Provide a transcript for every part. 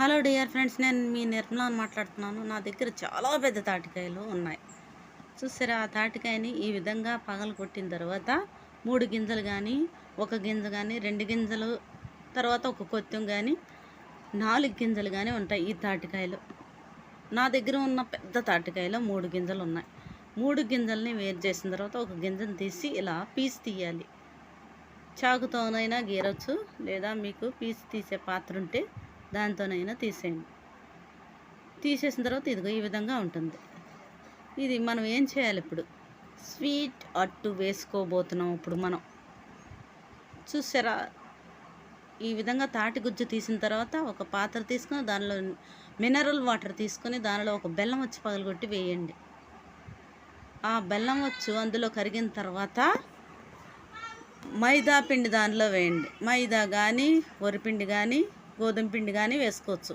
Hello dear friends, నేను మీ నిర్మలా మాట్లాడుతున్నాను. నా దగ్గర చాలా పెద్ద తాటికాయలు ఉన్నాయి. చూసారా, ఆ తాటికాయని ఈ విధంగా పగలు కొట్టిన తర్వాత 3 గింజలు కానీ, 1 గింజ కానీ, 2 గింజలు, తర్వాత ఒక కొత్తం కానీ, 4 గింజలు కానీ ఉంటాయి ఈ తాటికాయలు. నా దగ్గర ఉన్న పెద్ద తాటికాయలో 3 గింజలు ఉన్నాయి. 3 గింజల్ని వేరు చేసిన తర్వాత ఒక గింజను తీసి ఇలా పీస్ తీయాలి. చాకుతోనైనా గీరొచ్చు, లేదా మీకు పీస్ తీసే పాత్ర ఉంటే దాంతోనైనా తీసేయండి. తీసేసిన తర్వాత ఇదిగో ఈ విధంగా ఉంటుంది. ఇది మనం ఏం చేయాలి, ఇప్పుడు స్వీట్ అట్టు వేసుకోబోతున్నాం. ఇప్పుడు మనం చూసారా, ఈ విధంగా తాటి గుజ్జు తీసిన తర్వాత ఒక పాత్ర తీసుకొని దానిలో మినరల్ వాటర్ తీసుకొని దానిలో ఒక బెల్లం వచ్చి పగలగొట్టి వేయండి. ఆ బెల్లం వచ్చు అందులో కరిగిన తర్వాత మైదా పిండి దానిలో వేయండి. మైదా కానీ, వరిపిండి కానీ, గోధుమ పిండి కానీ వేసుకోవచ్చు.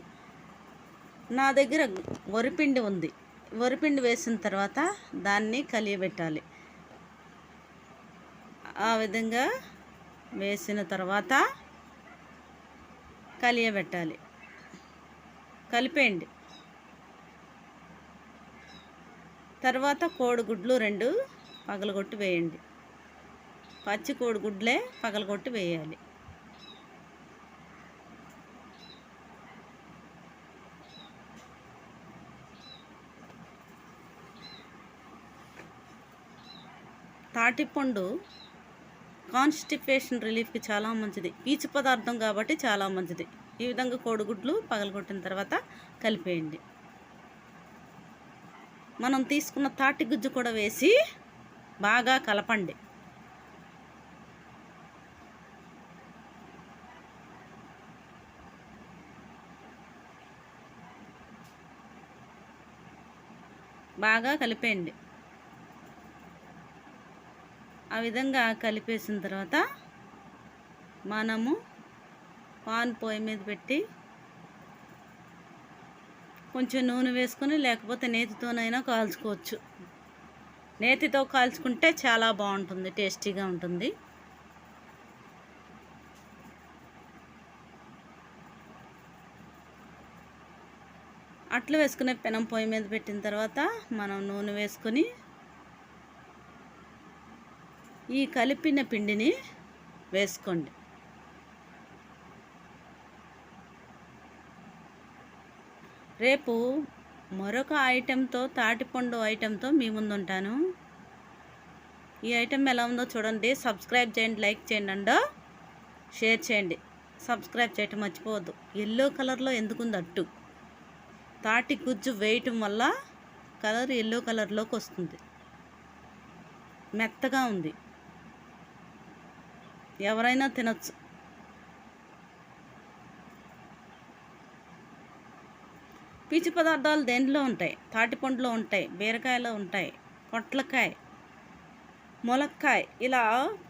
నా దగ్గర వరిపిండి ఉంది. వరిపిండి వేసిన తర్వాత దాన్ని కలియబెట్టాలి. ఆ విధంగా వేసిన తర్వాత కలియబెట్టాలి. కలిపేయండి. తర్వాత కోడిగుడ్లు 2 పగలగొట్టి వేయండి. పచ్చి కోడిగుడ్లే పగలగొట్టి వేయాలి. తాటిపండు కాన్స్టిపేషన్ రిలీఫ్కి చాలా మంచిది. పీచు పదార్థం కాబట్టి చాలా మంచిది. ఈ విధంగా కోడిగుడ్లు పగలగొట్టిన తర్వాత కలిపేయండి. మనం తీసుకున్న తాటి గుజ్జు కూడా వేసి బాగా కలపండి. బాగా కలిపేయండి. ఆ విధంగా కలిపేసిన తర్వాత మనము పాన్ పొయ్యి మీద పెట్టి కొంచెం నూనె వేసుకొని, లేకపోతే నేతితోనైనా కాల్చుకోవచ్చు. నేతితో కాల్చుకుంటే చాలా బాగుంటుంది, టేస్టీగా ఉంటుంది. అట్లు వేసుకునే పెనం పొయ్యి మీద పెట్టిన తర్వాత మనం నూనె వేసుకొని ఈ కలిపిన పిండిని వేసుకోండి. రేపు మరొక ఐటెంతో, తాటిపండు ఐటెంతో మీ ముందుంటాను. ఈ ఐటెం ఎలా ఉందో చూడండి. సబ్స్క్రైబ్ చేయండి, లైక్ చేయండి అండ్ షేర్ చేయండి. సబ్స్క్రైబ్ చేయటం మర్చిపోవద్దు. ఎల్లో కలర్లో ఎందుకుంది అట్టు? తాటి గుజ్జు వేయటం వల్ల కలర్ ఎల్లో కలర్లోకి వస్తుంది. మెత్తగా ఉంది, ఎవరైనా తినచ్చు. పీచు పదార్థాలు దేంట్లో ఉంటాయి? తాటిపండులో ఉంటాయి, బీరకాయలో ఉంటాయి, పొట్లకాయ, ములక్కాయ, ఇలా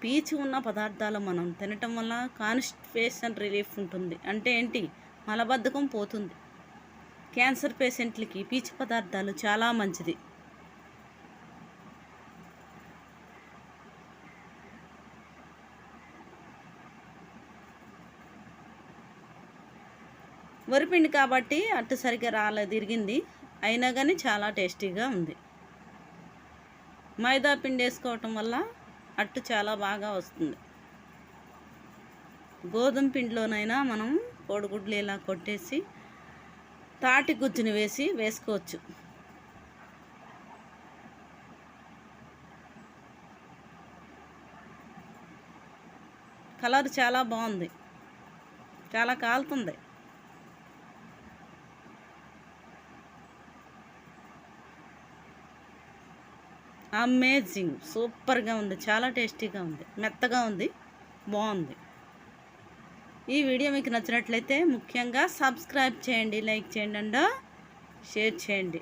పీచు ఉన్న పదార్థాలు మనం తినటం వల్ల కాన్స్టిపేషన్ రిలీఫ్ ఉంటుంది. అంటే ఏంటి? మలబద్ధకం పోతుంది. క్యాన్సర్ పేషెంట్లకి పీచు పదార్థాలు చాలా మంచిది. వరిపిండి కాబట్టి అట్టు సరిగ్గా రాలేదు, ఇరిగింది. అయినా కానీ చాలా టేస్టీగా ఉంది. మైదా పిండి వేసుకోవటం వల్ల అట్టు చాలా బాగా వస్తుంది. గోధుమ పిండిలోనైనా మనం కోడిగుడ్లు ఇలా కొట్టేసి తాటి గుజ్జుని వేసుకోవచ్చు. కలర్ చాలా బాగుంది, చాలా కాలుతుంది. అమేజింగ్, సూపర్గా ఉంది, చాలా టేస్టీగా ఉంది, మెత్తగా ఉంది, బాగుంది. ఈ వీడియో మీకు నచ్చినట్లయితే ముఖ్యంగా సబ్స్క్రైబ్ చేయండి, లైక్ చేయండి అండ్ షేర్ చేయండి.